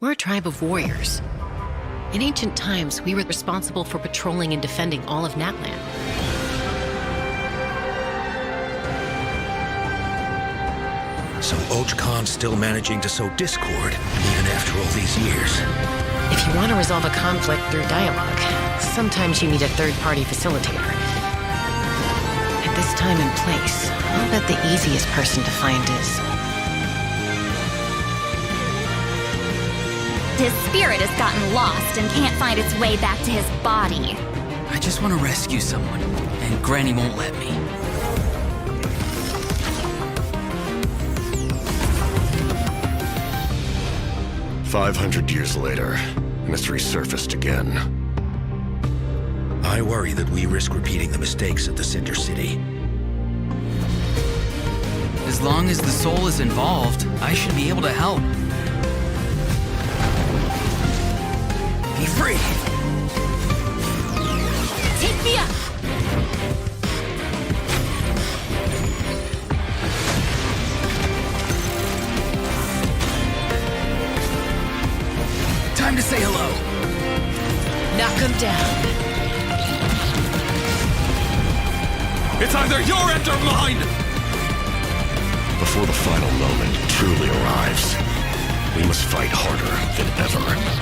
We're a tribe of warriors. In ancient times, we were responsible for patrolling and defending all of Natlan. So Ochcon's still managing to sow discord, even after all these years. If you want to resolve a conflict through dialogue, sometimes you need a third-party facilitator. At this time and place, I'll bet the easiest person to find is... His spirit has gotten lost and can't find its way back to his body. I just want to rescue someone, and Granny won't let me. "500 years later, and it's resurfaced again. I worry that we risk repeating the mistakes at the Cinder City. As long as the soul is involved, I should be able to help. Be free! Take me up! Time to say hello! Knock him down. It's either your end or mine! Before the final moment truly arrives, we must fight harder than ever.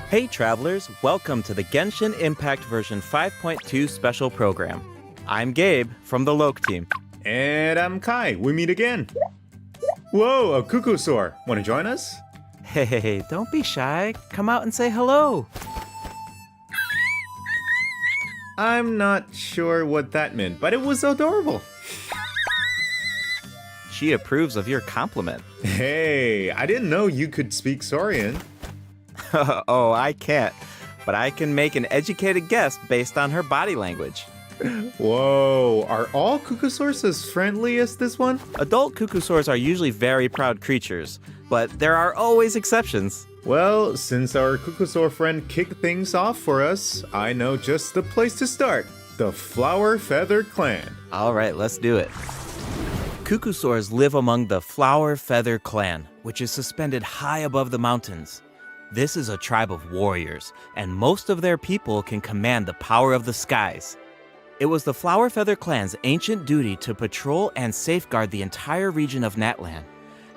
Hey travelers, welcome to the Genshin Impact version 5.2 special program. I'm Gabe from the Loke team. And I'm Kai. We meet again. Whoa, a Cuckoosaur. Want to join us? Hey, don't be shy. Come out and say hello. I'm not sure what that meant, but it was adorable. She approves of your compliment. Hey, I didn't know you could speak Saurian. Oh, I can't, but I can make an educated guess based on her body language. Whoa, are all Cuckoosaurs as friendly as this one? Adult Cuckoosaurs are usually very proud creatures, but there are always exceptions. Well, since our Cuckoosaur friend kicked things off for us, I know just the place to start. The Flower Feather Clan. All right, let's do it. Cuckoosaurs live among the Flower Feather Clan, which is suspended high above the mountains. This is a tribe of warriors, and most of their people can command the power of the skies. It was the Flower Feather Clan's ancient duty to patrol and safeguard the entire region of Natlan.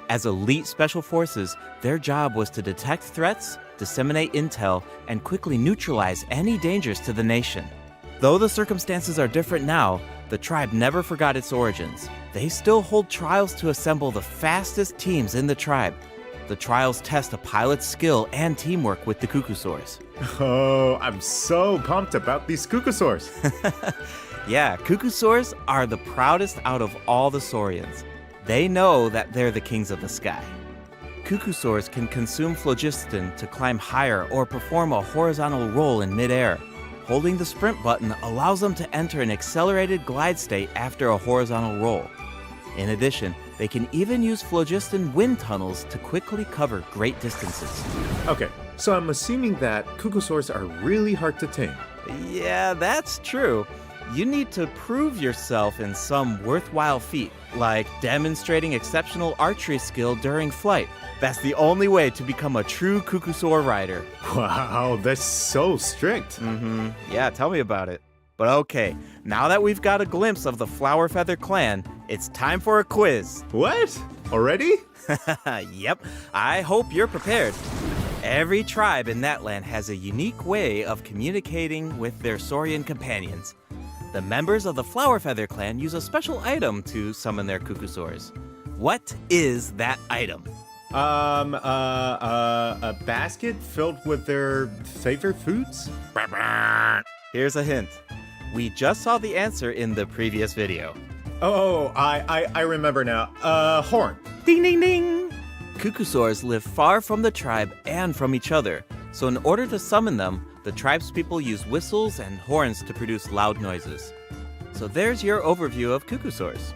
As elite special forces, their job was to detect threats, disseminate intel, and quickly neutralize any dangers to the nation. Though the circumstances are different now, the tribe never forgot its origins. They still hold trials to assemble the fastest teams in the tribe. The trials test a pilot's skill and teamwork with the Cuckoosaurs. Oh, I'm so pumped about these Cuckoosaurs. Yeah, Cuckoosaurs are the proudest out of all the Saurians. They know that they're the kings of the sky. Cuckoosaurs can consume phlogiston to climb higher or perform a horizontal roll in midair. Holding the sprint button allows them to enter an accelerated glide state after a horizontal roll. In addition, they can even use phlogiston wind tunnels to quickly cover great distances. Okay, so I'm assuming that Cuckoosaurs are really hard to tame. Yeah, that's true. You need to prove yourself in some worthwhile feat, like demonstrating exceptional archery skill during flight. That's the only way to become a true Cuckoosaur rider. Wow, that's so strict. Yeah, tell me about it. But okay, now that we've got a glimpse of the Flower Feather Clan, It's time for a quiz. What? Already? Yep, I hope you're prepared. Every tribe in Natlan has a unique way of communicating with their Saurian companions. The members of the Flower Feather clan use a special item to summon their Cucusaurs. What is that item? A basket filled with their favorite foods? Here's a hint. We just saw the answer in the previous video. Oh, I remember now. Horn. Ding ding ding! Cucusaurs live far from the tribe and from each other, so in order to summon them, the tribespeople use whistles and horns to produce loud noises. So there's your overview of Cucusaurs.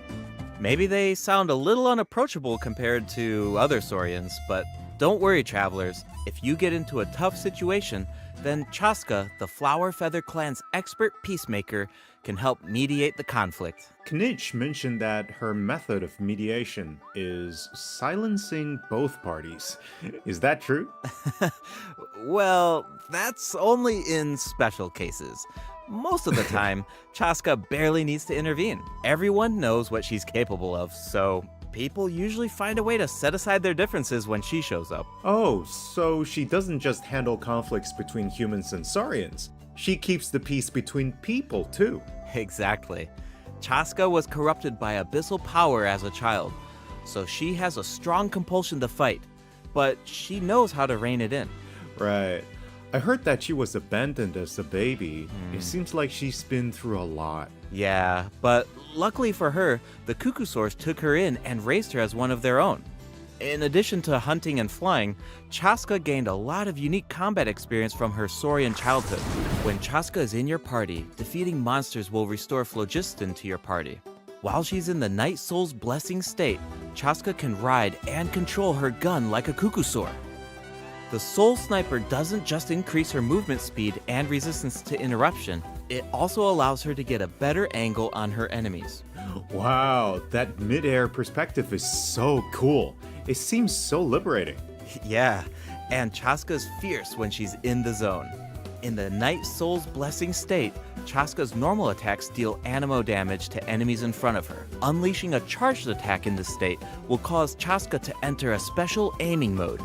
Maybe they sound a little unapproachable compared to other Saurians, but don't worry, travelers. If you get into a tough situation, then Chasca, the Flower Feather clan's expert peacemaker, can help mediate the conflict. Knitch mentioned that her method of mediation is silencing both parties. Is that true? Well, that's only in special cases. Most of the time, Chasca barely needs to intervene. Everyone knows what she's capable of, so people usually find a way to set aside their differences when she shows up. Oh, so she doesn't just handle conflicts between humans and Saurians. She keeps the peace between people, too. Exactly. Chasca was corrupted by abyssal power as a child, so she has a strong compulsion to fight, but she knows how to rein it in. Right. I heard that she was abandoned as a baby. It seems like she's been through a lot. Yeah, but luckily for her, the Cucusaurs took her in and raised her as one of their own. In addition to hunting and flying, Chasca gained a lot of unique combat experience from her Saurian childhood. When Chasca is in your party, defeating monsters will restore phlogiston to your party. While she's in the Night Soul's blessing state, Chasca can ride and control her gun like a Cucusaur. The Soul Sniper doesn't just increase her movement speed and resistance to interruption, it also allows her to get a better angle on her enemies. Wow, that mid-air perspective is so cool. It seems so liberating. Yeah, and Chasca's fierce when she's in the zone. In the Night Soul's blessing state, Chasca's normal attacks deal animo damage to enemies in front of her. Unleashing a charged attack in this state will cause Chasca to enter a special aiming mode.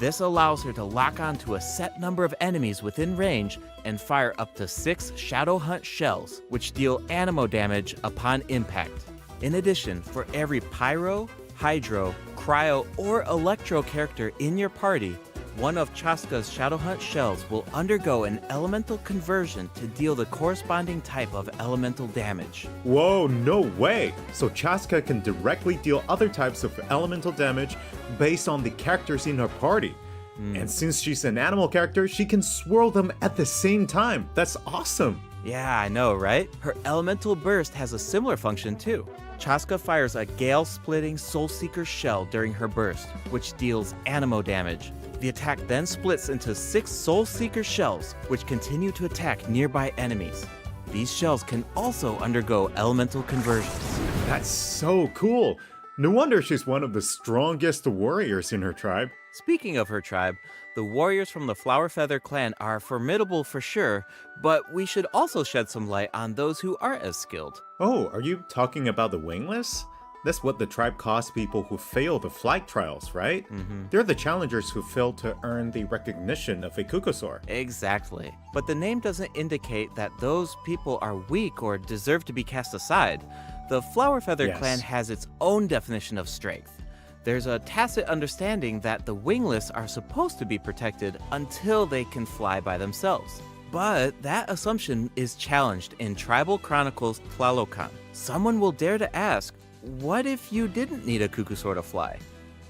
This allows her to lock onto a set number of enemies within range and fire up to 6 Shadow Hunt shells, which deal animo damage upon impact. In addition, for every Pyro, Hydro, Cryo, or Electro character in your party, one of Chasca's Shadow Hunt shells will undergo an elemental conversion to deal the corresponding type of elemental damage. Whoa, no way! So Chasca can directly deal other types of elemental damage based on the characters in her party. And since she's an animal character, she can swirl them at the same time. That's awesome! Yeah, I know, right? Her elemental burst has a similar function too. Chasca fires a gale-splitting Soulseeker shell during her burst, which deals animo damage. The attack then splits into 6 Soulseeker shells, which continue to attack nearby enemies. These shells can also undergo elemental conversions. That's so cool! No wonder she's one of the strongest warriors in her tribe. Speaking of her tribe, the warriors from the Flower Feather clan are formidable for sure, but we should also shed some light on those who aren't as skilled. Oh, are you talking about the wingless? That's what the tribe calls people who fail the flight trials, right? They're the challengers who fail to earn the recognition of a Cucusaur. Exactly. But the name doesn't indicate that those people are weak or deserve to be cast aside. The Flower Feather clan has its own definition of strength. There's a tacit understanding that the wingless are supposed to be protected until they can fly by themselves. But that assumption is challenged in Tribal Chronicles Tlalocan. Someone will dare to ask, what if you didn't need a Cucusaur to fly?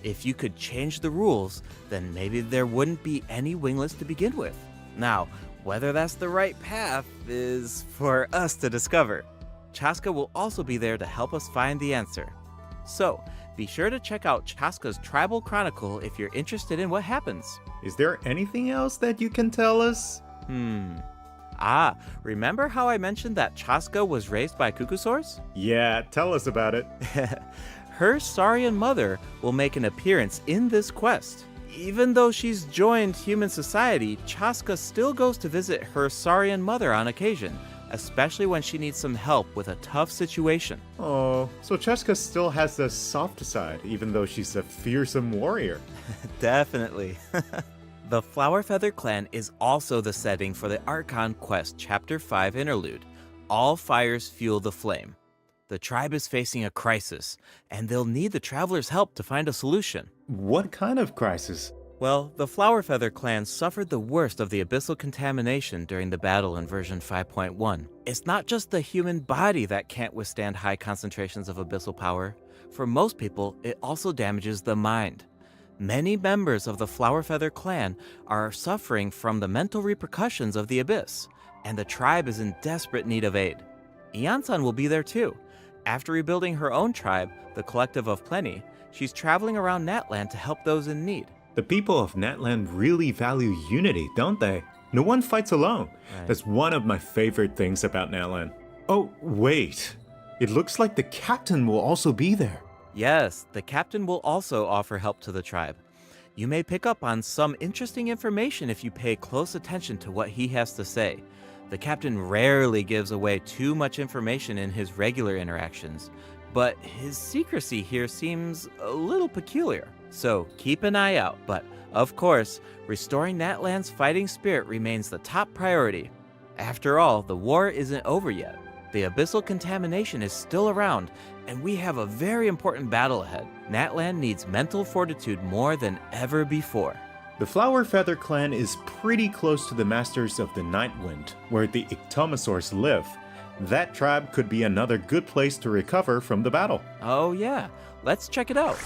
If you could change the rules, then maybe there wouldn't be any wingless to begin with. Now, whether that's the right path is for us to discover. Chasca will also be there to help us find the answer. So, be sure to check out Chasca's Tribal Chronicle if you're interested in what happens. Is there anything else that you can tell us? Remember how I mentioned that Chasca was raised by Cucusaurs? Yeah, tell us about it. Her Saurian mother will make an appearance in this quest. Even though she's joined human society, Chasca still goes to visit her Saurian mother on occasion, especially when she needs some help with a tough situation. Oh, so Chasca still has the soft side, even though she's a fearsome warrior. Definitely. The Flower Feather Clan is also the setting for the Archon Quest Chapter 5 interlude, All Fires Fuel the Flame. The tribe is facing a crisis, and they'll need the travelers' help to find a solution. What kind of crisis? Well, the Flower Feather Clan suffered the worst of the abyssal contamination during the battle in version 5.1. It's not just the human body that can't withstand high concentrations of abyssal power. For most people, it also damages the mind. Many members of the Flower Feather Clan are suffering from the mental repercussions of the abyss, and the tribe is in desperate need of aid. Ian-san will be there too. After rebuilding her own tribe, the Collective of Plenty, she's traveling around Natlan to help those in need. The people of Natlan really value unity, don't they? No one fights alone. Right. That's one of my favorite things about Natlan. Oh, wait. It looks like the captain will also be there. Yes, the captain will also offer help to the tribe. You may pick up on some interesting information if you pay close attention to what he has to say. The captain rarely gives away too much information in his regular interactions, but his secrecy here seems a little peculiar. So keep an eye out, but of course, restoring Natlan's fighting spirit remains the top priority. After all, the war isn't over yet. The abyssal contamination is still around, and we have a very important battle ahead. Natlan needs mental fortitude more than ever before. The Flower Feather Clan is pretty close to the Masters of the Nightwind, where the Ictomosaurs live. That tribe could be another good place to recover from the battle. Oh yeah, let's check it out.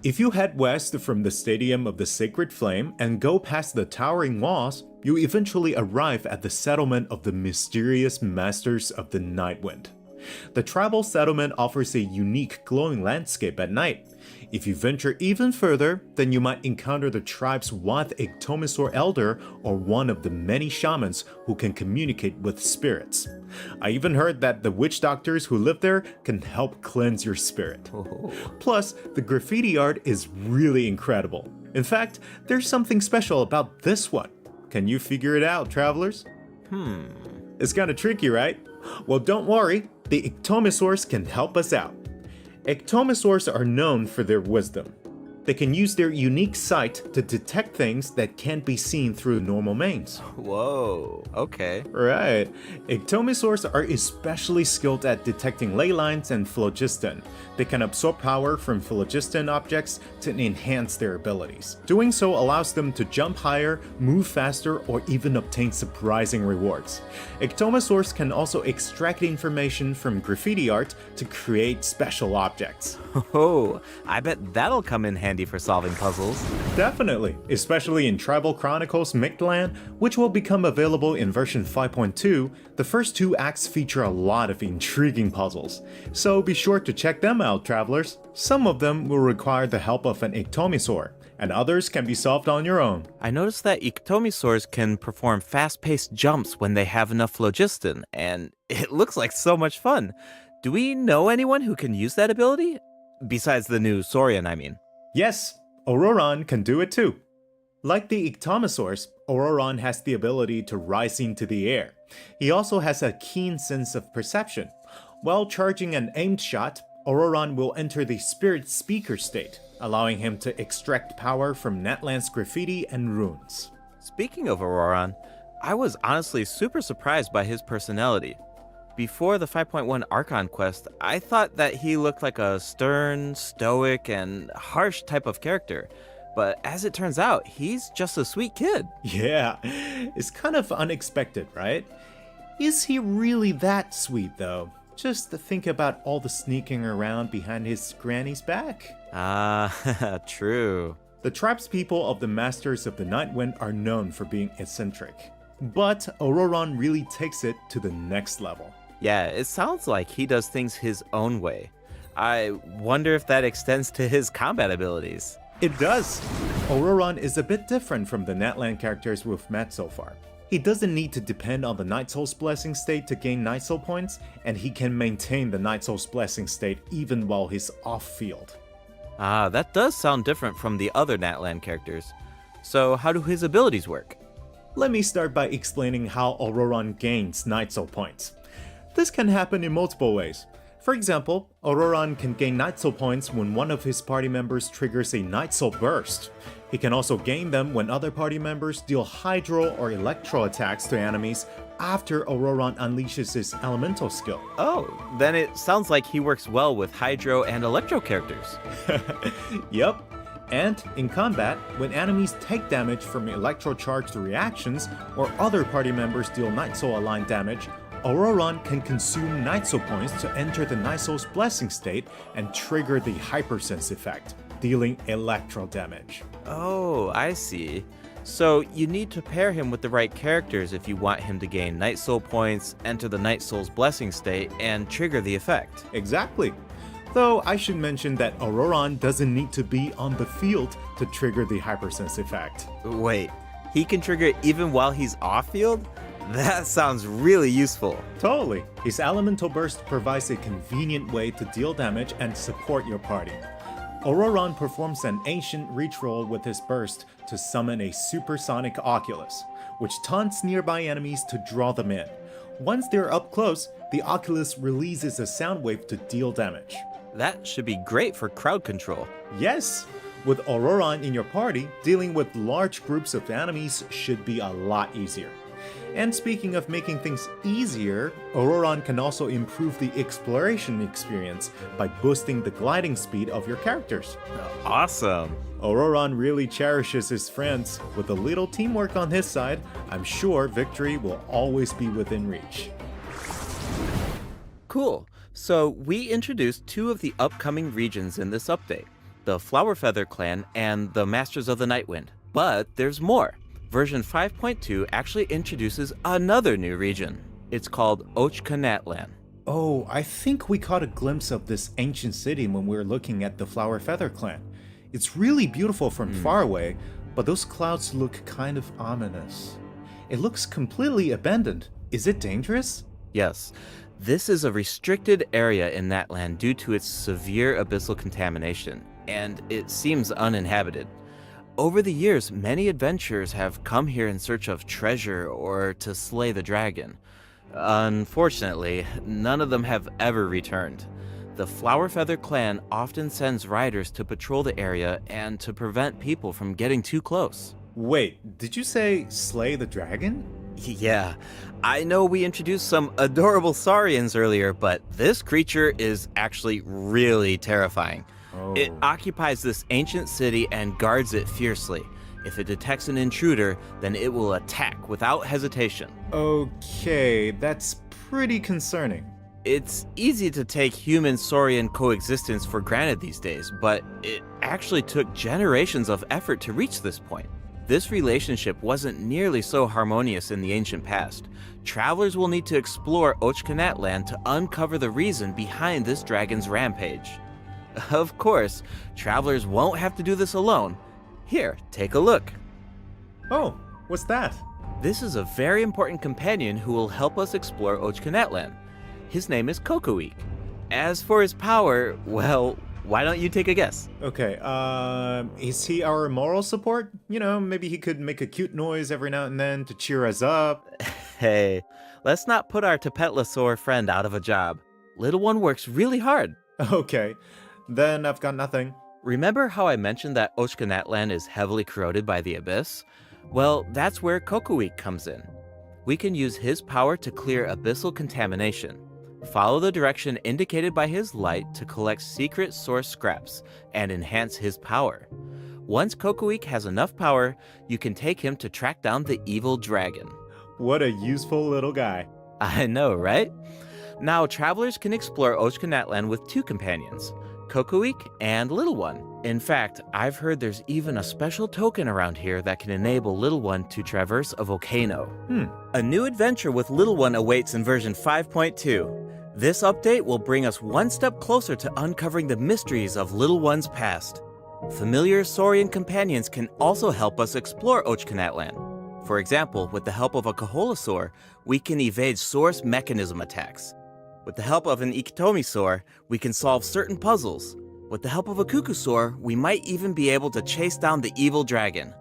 If you head west from the Stadium of the Sacred Flame and go past the towering walls, you eventually arrive at the settlement of the mysterious Masters of the Nightwind. The tribal settlement offers a unique glowing landscape at night. If you venture even further, then you might encounter the tribe's Wath Ictomosaur Elder or one of the many shamans who can communicate with spirits. I even heard that the witch doctors who live there can help cleanse your spirit. Plus, the graffiti art is really incredible. In fact, there's something special about this one. Can you figure it out, travelers? It's kinda tricky, right? Well, don't worry, the Ictomosaurs can help us out. Ictomosaurs are known for their wisdom. They can use their unique sight to detect things that can't be seen through normal means. Whoa, okay. Right. Ictomosaurs are especially skilled at detecting ley lines and phlogiston. They can absorb power from phlogiston objects to enhance their abilities. Doing so allows them to jump higher, move faster, or even obtain surprising rewards. Ictomosaurs can also extract information from graffiti art to create special objects. Oh, I bet that'll come in handy for solving puzzles. Definitely, especially in Tribal Chronicles Mictlan, which will become available in version 5.2. The first two acts feature a lot of intriguing puzzles, so be sure to check them out, travelers. Some of them will require the help of an Ictomosaur, and others can be solved on your own. I noticed that Ictomosaurs can perform fast-paced jumps when they have enough phlogiston, and it looks like so much fun. Do we know anyone who can use that ability? Besides the new Saurian, I mean. Yes, Ororon can do it too. Like the Ictomosaurs, Ororon has the ability to rise into the air. He also has a keen sense of perception. While charging an aimed shot, Ororon will enter the Spirit Speaker state, allowing him to extract power from Natlan's graffiti and runes. Speaking of Ororon, I was honestly super surprised by his personality. Before the 5.1 Archon quest, I thought that he looked like a stern, stoic, and harsh type of character. But as it turns out, he's just a sweet kid. Yeah, it's kind of unexpected, right? Is he really that sweet though? Just to think about all the sneaking around behind his granny's back. Ah, true. The tribespeople of the Masters of the Nightwind are known for being eccentric. But Ororon really takes it to the next level. Yeah, it sounds like he does things his own way. I wonder if that extends to his combat abilities. It does! Ororon is a bit different from the Natlan characters we've met so far. He doesn't need to depend on the Night Soul's Blessing state to gain Night Soul points, and he can maintain the Night Soul's Blessing state even while he's off-field. Ah, that does sound different from the other Natlan characters. So how do his abilities work? Let me start by explaining how Ororon gains Night Soul points. This can happen in multiple ways. For example, Ororon can gain Night Soul points when one of his party members triggers a Night Soul burst. He can also gain them when other party members deal Hydro or Electro attacks to enemies after Ororon unleashes his elemental skill. Oh, then it sounds like he works well with Hydro and Electro characters. Yep. And in combat, when enemies take damage from electro-charged reactions or other party members deal Night Soul aligned damage, Ororon can consume Night Soul points to enter the Night Soul's blessing state and trigger the Hypersense effect, dealing electro damage. Oh, I see. So you need to pair him with the right characters if you want him to gain Night Soul points, enter the Night Soul's blessing state, and trigger the effect. Exactly. Though I should mention that Ororon doesn't need to be on the field to trigger the Hypersense effect. Wait, he can trigger it even while he's off-field? That sounds really useful. Totally. His elemental burst provides a convenient way to deal damage and support your party. Ororon performs an ancient reach roll with his burst to summon a supersonic Oculus, which taunts nearby enemies to draw them in. Once they're up close, the Oculus releases a sound wave to deal damage. That should be great for crowd control. Yes! With Ororon in your party, dealing with large groups of enemies should be a lot easier. And speaking of making things easier, Ororon can also improve the exploration experience by boosting the gliding speed of your characters. Awesome. Ororon really cherishes his friends. With a little teamwork on his side, I'm sure victory will always be within reach. Cool. So we introduced two of the upcoming regions in this update, the Flower Feather Clan and the Masters of the Nightwind. But there's more. Version 5.2 actually introduces another new region. It's called Natlan. Oh, I think we caught a glimpse of this ancient city when we were looking at the Flower Feather Clan. It's really beautiful from far away, but those clouds look kind of ominous. It looks completely abandoned. Is it dangerous? Yes. This is a restricted area in Natlan due to its severe abyssal contamination, and it seems uninhabited. Over the years, many adventurers have come here in search of treasure or to slay the dragon. Unfortunately, none of them have ever returned. The Flower Feather Clan often sends riders to patrol the area and to prevent people from getting too close. Wait, did you say slay the dragon? Yeah, I know we introduced some adorable Saurians earlier, but this creature is actually really terrifying. It occupies this ancient city and guards it fiercely. If it detects an intruder, then it will attack without hesitation. Okay, that's pretty concerning. It's easy to take human-Saurian coexistence for granted these days, but it actually took generations of effort to reach this point. This relationship wasn't nearly so harmonious in the ancient past. Travelers will need to explore Natlan to uncover the reason behind this dragon's rampage. Of course, travelers won't have to do this alone. Here, take a look. Oh, what's that? This is a very important companion who will help us explore Natlan. His name is Kokoik. As for his power, well, why don't you take a guess? Okay, is he our moral support? You know, maybe he could make a cute noise every now and then to cheer us up. Hey, let's not put our Tapetlosaur friend out of a job. Little one works really hard. Okay, then I've got nothing. Remember how I mentioned that Natlan is heavily corroded by the abyss? Well, that's where Kokoik comes in. We can use his power to clear abyssal contamination. Follow the direction indicated by his light to collect secret source scraps and enhance his power. Once Kokoik has enough power, you can take him to track down the evil dragon. What a useful little guy. I know, right? Now, travelers can explore Natlan with two companions, Kokoik and Little One. In fact, I've heard there's even a special token around here that can enable Little One to traverse a volcano. A new adventure with Little One awaits in version 5.2. This update will bring us one step closer to uncovering the mysteries of Little One's past. Familiar Saurian companions can also help us explore Natlan. For example, with the help of a Kaholasaur, we can evade source mechanism attacks. With the help of an Ikitomisaur, we can solve certain puzzles. With the help of a Kukusaur, we might even be able to chase down the evil dragon.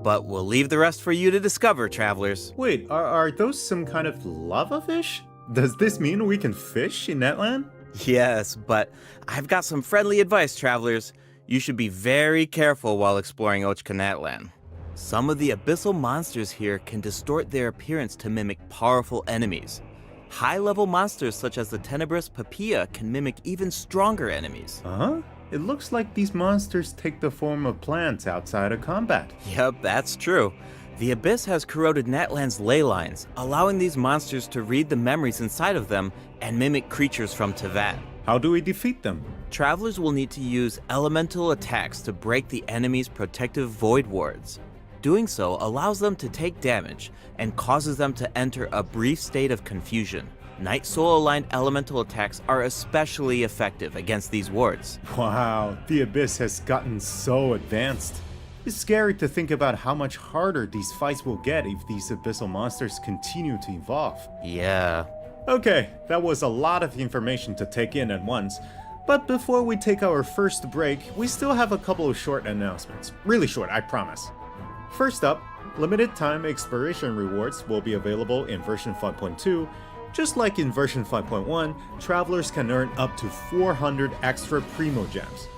But we'll leave the rest for you to discover, travelers. Wait, are those some kind of lava fish? Does this mean we can fish in Natlan? Yes, but I've got some friendly advice, travelers. You should be very careful while exploring Natlan. Some of the abyssal monsters here can distort their appearance to mimic powerful enemies. High-level monsters such as the tenebrous Papilla can mimic even stronger enemies. Huh? It looks like these monsters take the form of plants outside of combat. Yep, that's true. The Abyss has corroded Natlan's ley lines, allowing these monsters to read the memories inside of them and mimic creatures from Tevat. How do we defeat them? Travelers will need to use elemental attacks to break the enemy's protective void wards. Doing so allows them to take damage and causes them to enter a brief state of confusion. Night Soul-aligned elemental attacks are especially effective against these wards. Wow, the Abyss has gotten so advanced. It's scary to think about how much harder these fights will get if these abyssal monsters continue to evolve. Yeah. Okay, that was a lot of information to take in at once. But before we take our first break, we still have a couple of short announcements. Really short, I promise. First up, limited time exploration rewards will be available in version 5.2. Just like in version 5.1, travelers can earn up to 400 extra Primogems,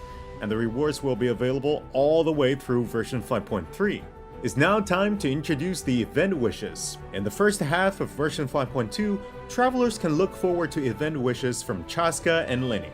and the rewards will be available all the way through version 5.3. It's now time to introduce the event wishes. In the first half of version 5.2, travelers can look forward to event wishes from Chasca and Lenny.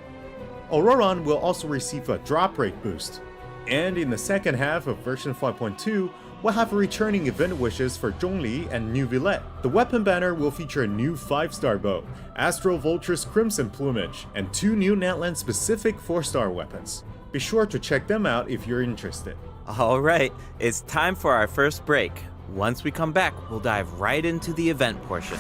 Ororon will also receive a drop rate boost. And in the second half of version 5.2, we'll have returning event wishes for Zhongli and New Villette. The weapon banner will feature a new 5-star bow, Astral Vulture's Crimson Plumage, and 2 new Natlan specific 4-star weapons. Be sure to check them out if you're interested. Alright, it's time for our first break. Once we come back, we'll dive right into the event portion.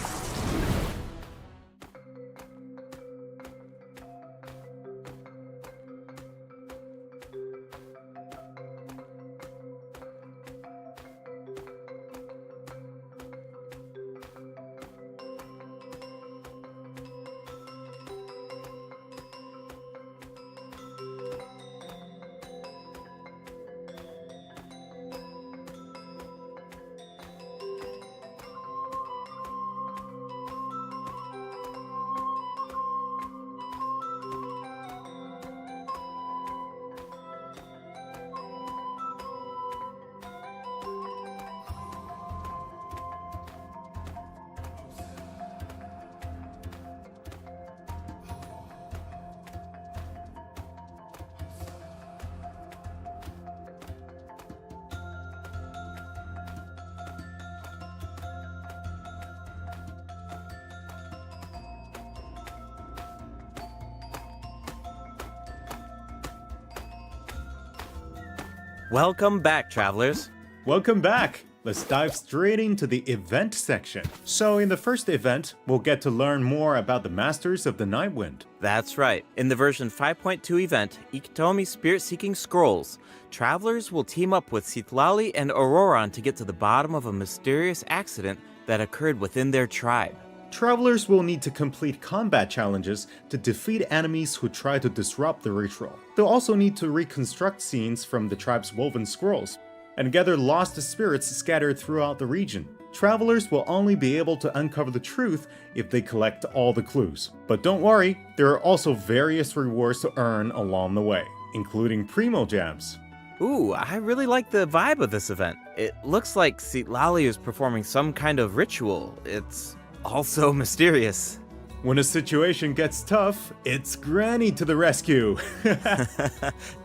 Welcome back, travelers. Welcome back! Let's dive straight into the event section. So in the first event, we'll get to learn more about the Masters of the Nightwind. That's right. In the version 5.2 event, Ikitomi Spirit-Seeking Scrolls, travelers will team up with Citlali and Ororon to get to the bottom of a mysterious accident that occurred within their tribe. Travelers will need to complete combat challenges to defeat enemies who try to disrupt the ritual. They'll also need to reconstruct scenes from the tribe's woven scrolls, and gather lost spirits scattered throughout the region. Travelers will only be able to uncover the truth if they collect all the clues. But don't worry, there are also various rewards to earn along the way, including Primogems. Ooh, I really like the vibe of this event. It looks like Citlali is performing some kind of ritual. It's also mysterious. When a situation gets tough, it's Granny to the rescue.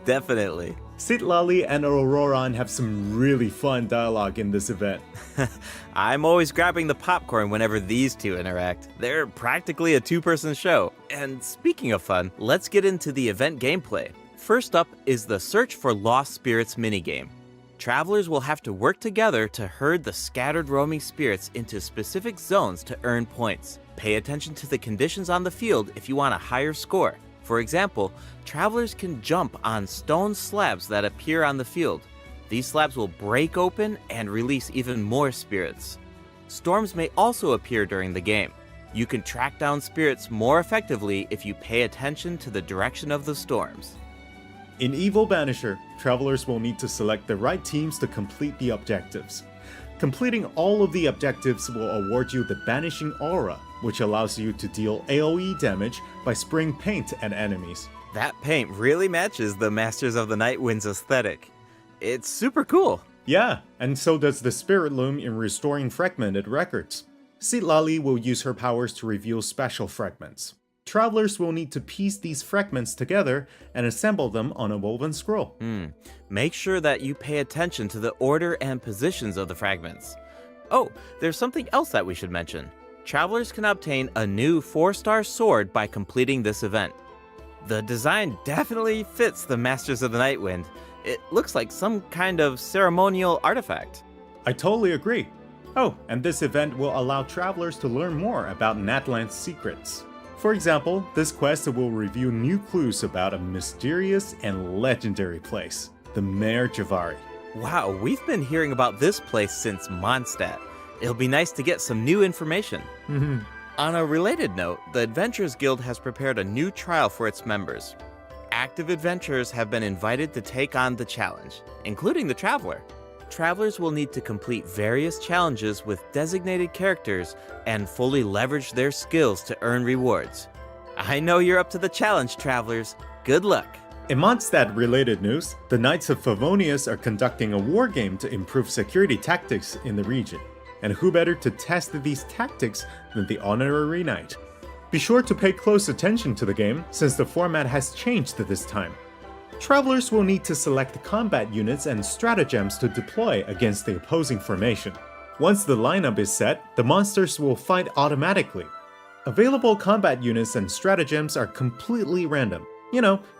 Definitely. Citlali and Ororon have some really fun dialogue in this event. I'm always grabbing the popcorn whenever these two interact. They're practically a two-person show. And speaking of fun, let's get into the event gameplay. First up is the Search for Lost Spirits minigame. Travelers will have to work together to herd the scattered roaming spirits into specific zones to earn points. Pay attention to the conditions on the field if you want a higher score. For example, travelers can jump on stone slabs that appear on the field. These slabs will break open and release even more spirits. Storms may also appear during the game. You can track down spirits more effectively if you pay attention to the direction of the storms. In Evil Banisher, travelers will need to select the right teams to complete the objectives. Completing all of the objectives will award you the Banishing Aura, which allows you to deal AoE damage by spraying paint at enemies. That paint really matches the Masters of the Night Wind's aesthetic. It's super cool. Yeah, and so does the Spirit Loom in restoring fragmented records. Citlali will use her powers to reveal special fragments. Travelers will need to piece these fragments together and assemble them on a woven scroll. Make sure that you pay attention to the order and positions of the fragments. Oh, there's something else that we should mention. Travelers can obtain a new 4-star sword by completing this event. The design definitely fits the Masters of the Night Wind. It looks like some kind of ceremonial artifact. I totally agree. Oh, and this event will allow travelers to learn more about Natlan's secrets. For example, this quest will reveal new clues about a mysterious and legendary place, the Mare Javari. Wow, we've been hearing about this place since Mondstadt. It'll be nice to get some new information. On a related note, the Adventurers Guild has prepared a new trial for its members. Active adventurers have been invited to take on the challenge, including the Traveler. Travelers will need to complete various challenges with designated characters and fully leverage their skills to earn rewards. I know you're up to the challenge, Travelers. Good luck! In Mondstadt-related news, the Knights of Favonius are conducting a war game to improve security tactics in the region. And who better to test these tactics than the Honorary Knight? Be sure to pay close attention to the game, since the format has changed this time. Travelers will need to select combat units and stratagems to deploy against the opposing formation. Once the lineup is set, the monsters will fight automatically. Available combat units and stratagems are completely random,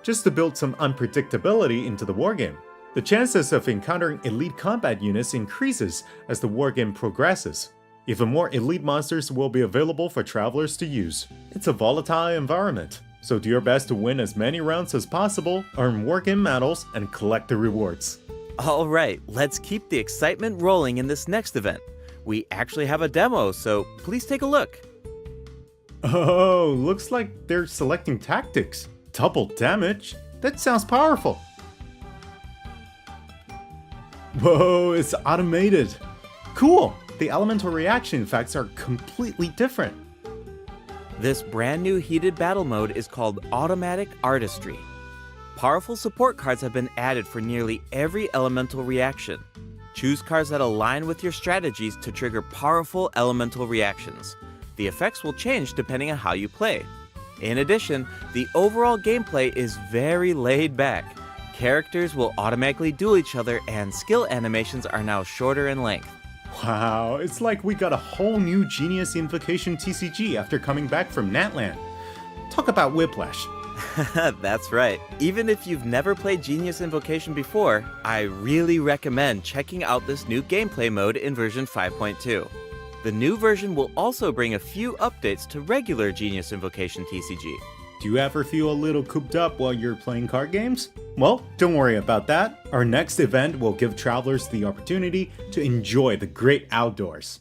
just to build some unpredictability into the wargame. The chances of encountering elite combat units increases as the wargame progresses. Even more elite monsters will be available for travelers to use. It's a volatile environment, so do your best to win as many rounds as possible, earn wargame medals, and collect the rewards. Alright, let's keep the excitement rolling in this next event. We actually have a demo, so please take a look. Oh, looks like they're selecting tactics. Double damage? That sounds powerful. Whoa, it's automated. Cool! The elemental reaction effects are completely different. This brand new heated battle mode is called Automatic Artistry. Powerful support cards have been added for nearly every elemental reaction. Choose cards that align with your strategies to trigger powerful elemental reactions. The effects will change depending on how you play. In addition, the overall gameplay is very laid back. Characters will automatically duel each other, and skill animations are now shorter in length. Wow, it's like we got a whole new Genius Invocation TCG after coming back from Natlan. Talk about whiplash. That's right. Even if you've never played Genius Invocation before, I really recommend checking out this new gameplay mode in version 5.2. The new version will also bring a few updates to regular Genius Invocation TCG. Do you ever feel a little cooped up while you're playing card games? Well, don't worry about that. Our next event will give travelers the opportunity to enjoy the great outdoors.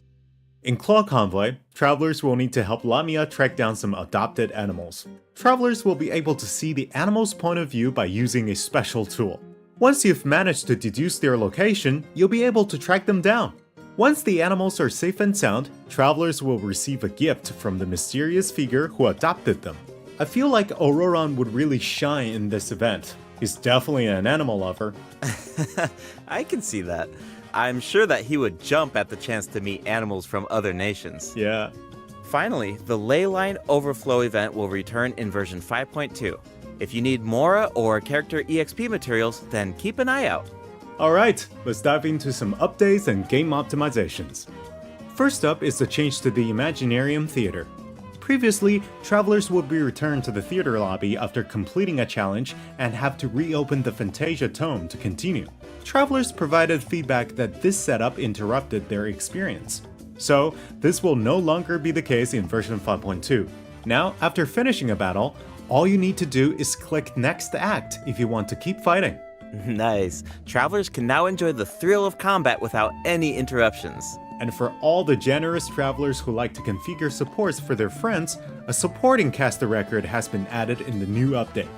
In Claw Convoy, travelers will need to help Lamia track down some adopted animals. Travelers will be able to see the animal's point of view by using a special tool. Once you've managed to deduce their location, you'll be able to track them down. Once the animals are safe and sound, travelers will receive a gift from the mysterious figure who adopted them. I feel like Ororon would really shine in this event. He's definitely an animal lover. I can see that. I'm sure that he would jump at the chance to meet animals from other nations. Yeah. Finally, the Leyline Overflow event will return in version 5.2. If you need Mora or character EXP materials, then keep an eye out. Alright, let's dive into some updates and game optimizations. First up is the change to the Imaginarium Theater. Previously, travelers would be returned to the theater lobby after completing a challenge and have to reopen the Fantasia Tome to continue. Travelers provided feedback that this setup interrupted their experience. So, this will no longer be the case in version 5.2. Now, after finishing a battle, all you need to do is click Next Act if you want to keep fighting. Nice. Travelers can now enjoy the thrill of combat without any interruptions. And for all the generous travelers who like to configure supports for their friends, a supporting caster record has been added in the new update.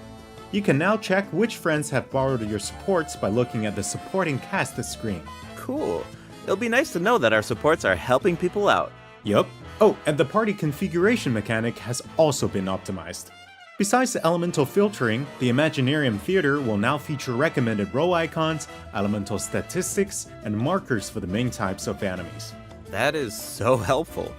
You can now check which friends have borrowed your supports by looking at the supporting cast screen. Cool. It'll be nice to know that our supports are helping people out. Yup. Oh, and the party configuration mechanic has also been optimized. Besides the elemental filtering, the Imaginarium Theater will now feature recommended role icons, elemental statistics, and markers for the main types of enemies. That is so helpful.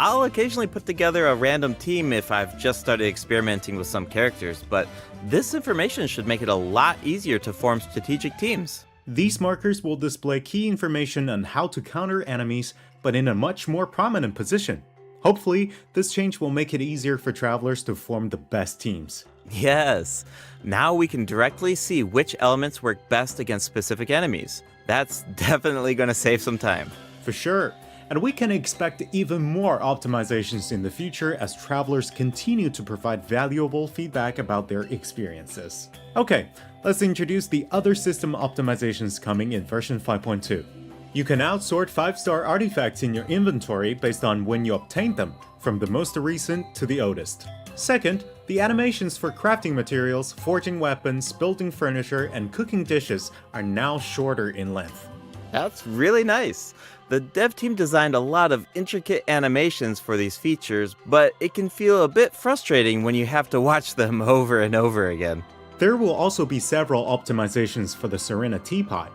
I'll occasionally put together a random team if I've just started experimenting with some characters, but this information should make it a lot easier to form strategic teams. These markers will display key information on how to counter enemies, but in a much more prominent position. Hopefully, this change will make it easier for travelers to form the best teams. Yes! Now we can directly see which elements work best against specific enemies. That's definitely going to save some time. For sure. And we can expect even more optimizations in the future as travelers continue to provide valuable feedback about their experiences. Okay, let's introduce the other system optimizations coming in version 5.2. You can now sort 5-star artifacts in your inventory based on when you obtained them, from the most recent to the oldest. Second, the animations for crafting materials, forging weapons, building furniture, and cooking dishes are now shorter in length. That's really nice. The dev team designed a lot of intricate animations for these features, but it can feel a bit frustrating when you have to watch them over and over again. There will also be several optimizations for the Serena Teapot.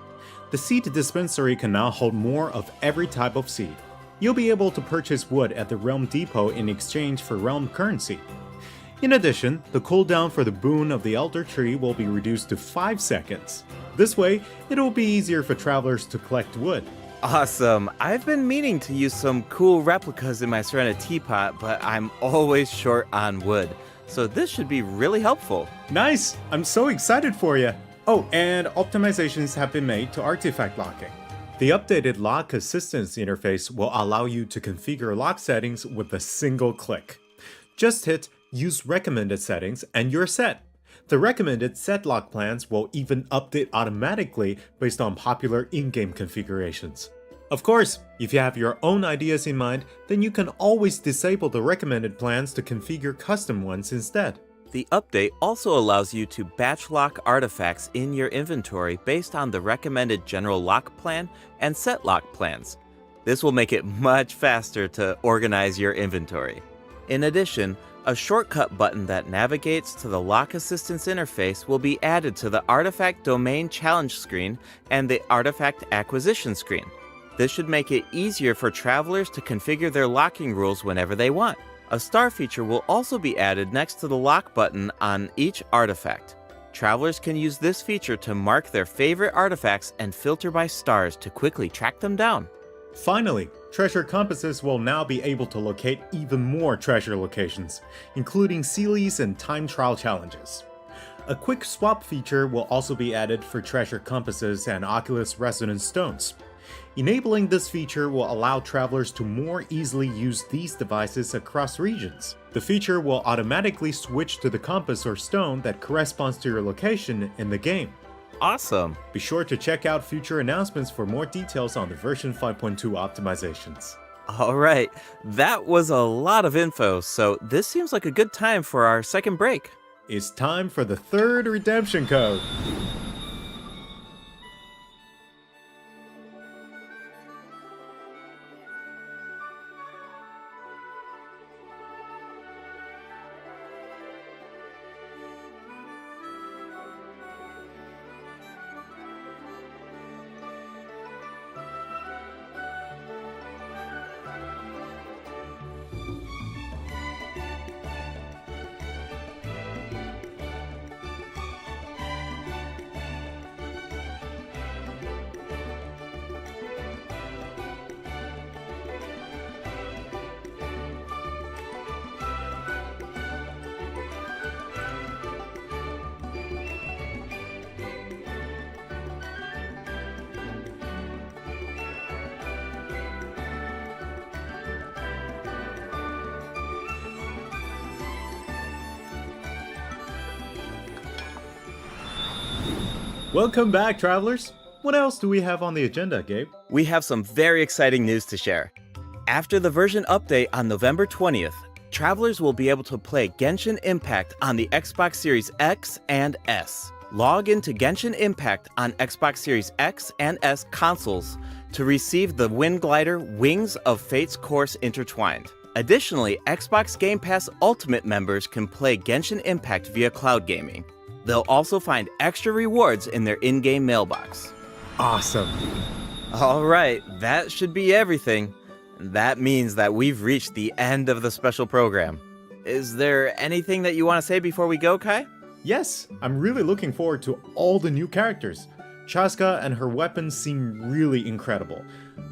The seed dispensary can now hold more of every type of seed. You'll be able to purchase wood at the Realm Depot in exchange for Realm currency. In addition, the cooldown for the boon of the Elder Tree will be reduced to 5 seconds. This way, it will be easier for travelers to collect wood. Awesome! I've been meaning to use some cool replicas in my Serena Teapot, but I'm always short on wood. So this should be really helpful. Nice! I'm so excited for you! Oh, and optimizations have been made to artifact locking. The updated lock assistance interface will allow you to configure lock settings with a single click. Just hit Use Recommended Settings and you're set. The recommended set lock plans will even update automatically based on popular in-game configurations. Of course, if you have your own ideas in mind, then you can always disable the recommended plans to configure custom ones instead. The update also allows you to batch lock artifacts in your inventory based on the recommended general lock plan and set lock plans. This will make it much faster to organize your inventory. In addition, a shortcut button that navigates to the lock assistance interface will be added to the Artifact Domain Challenge screen and the Artifact Acquisition screen. This should make it easier for travelers to configure their locking rules whenever they want. A star feature will also be added next to the lock button on each artifact. Travelers can use this feature to mark their favorite artifacts and filter by stars to quickly track them down. Finally, treasure compasses will now be able to locate even more treasure locations, including Sealies and time trial challenges. A quick swap feature will also be added for treasure compasses and Oculus Resonance stones. Enabling this feature will allow travelers to more easily use these devices across regions. The feature will automatically switch to the compass or stone that corresponds to your location in the game. Awesome! Be sure to check out future announcements for more details on the version 5.2 optimizations. Alright, that was a lot of info, so this seems like a good time for our second break. It's time for the third redemption code. Welcome back, travelers! What else do we have on the agenda, Gabe? We have some very exciting news to share. After the version update on November 20th, travelers will be able to play Genshin Impact on the Xbox Series X and S. Log into Genshin Impact on Xbox Series X and S consoles to receive the Wind Glider Wings of Fate's Course Intertwined. Additionally, Xbox Game Pass Ultimate members can play Genshin Impact via cloud gaming. They'll also find extra rewards in their in-game mailbox. Awesome. Alright, that should be everything. That means that we've reached the end of the special program. Is there anything that you want to say before we go, Kai? Yes, I'm really looking forward to all the new characters. Chasca and her weapons seem really incredible.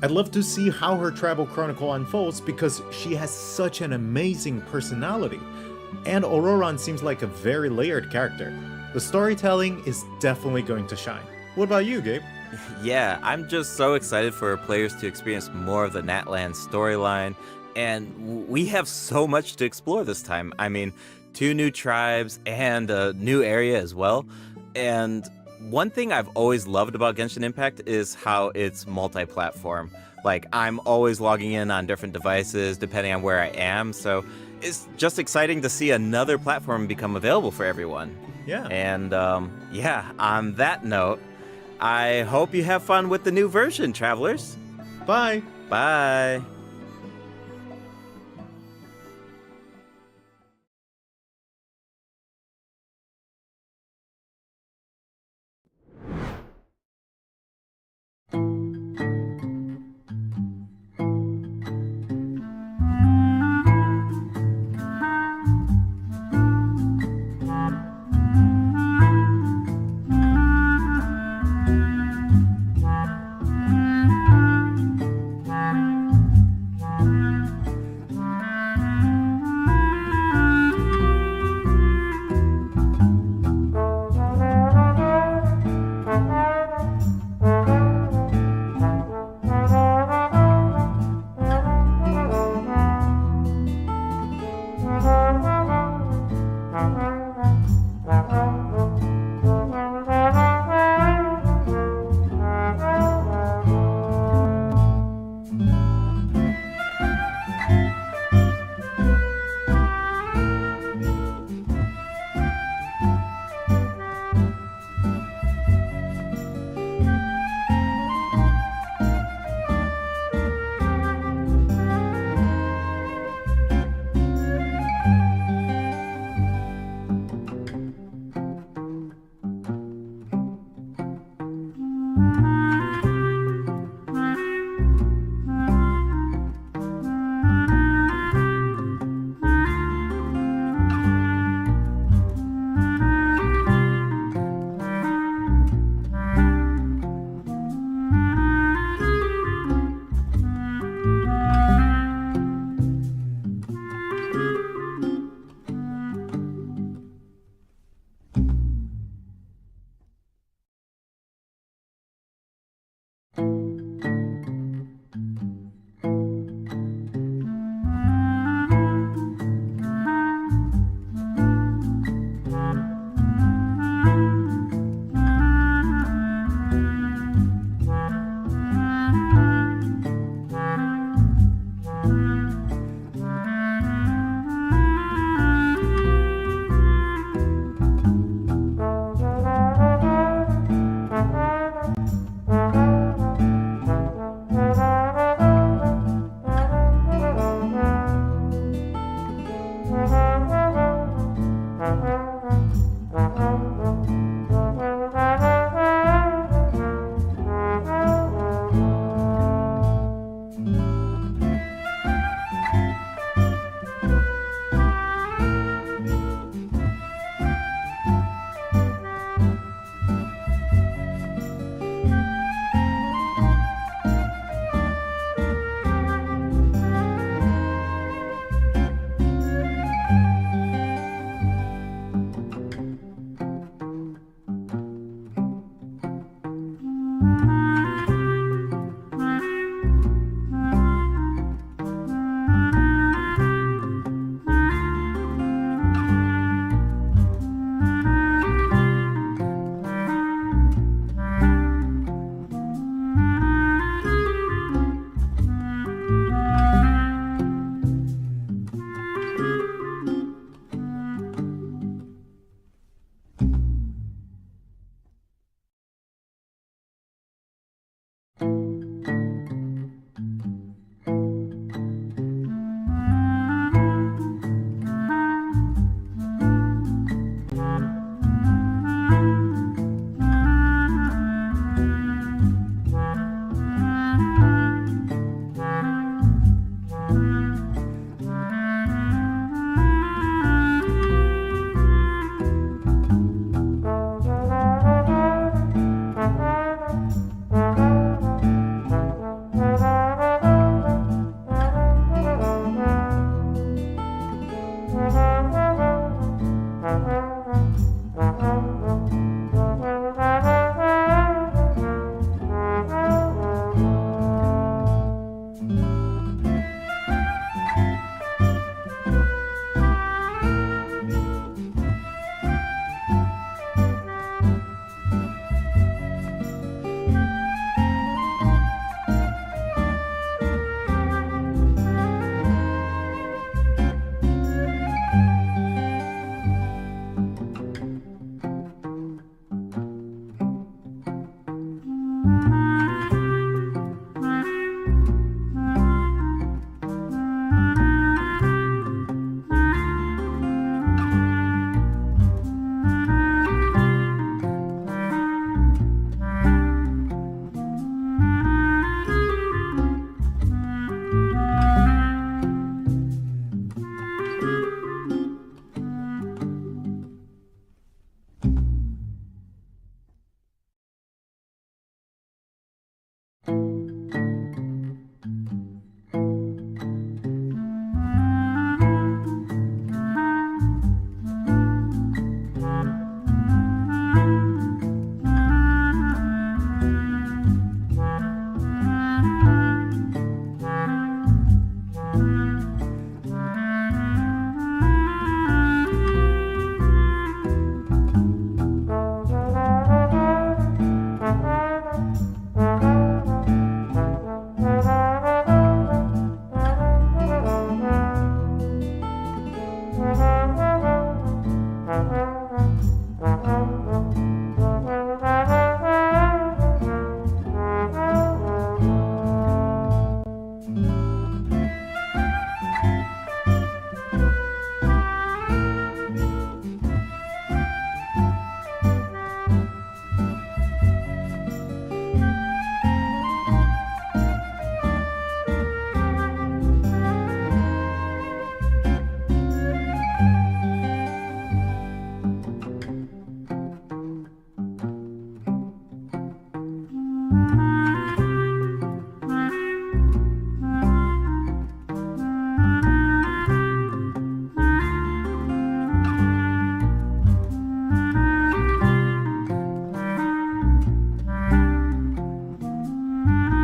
I'd love to see how her Tribal Chronicle unfolds because she has such an amazing personality. And Ororon seems like a very layered character. The storytelling is definitely going to shine. What about you, Gabe? Yeah, I'm just so excited for players to experience more of the Natlan storyline, and we have so much to explore this time. I mean, 2 new tribes and a new area as well. And one thing I've always loved about Genshin Impact is how it's multi-platform. Like, I'm always logging in on different devices depending on where I am, so it's just exciting to see another platform become available for everyone. Yeah. And yeah, on that note, I hope you have fun with the new version, travelers. Bye. Bye.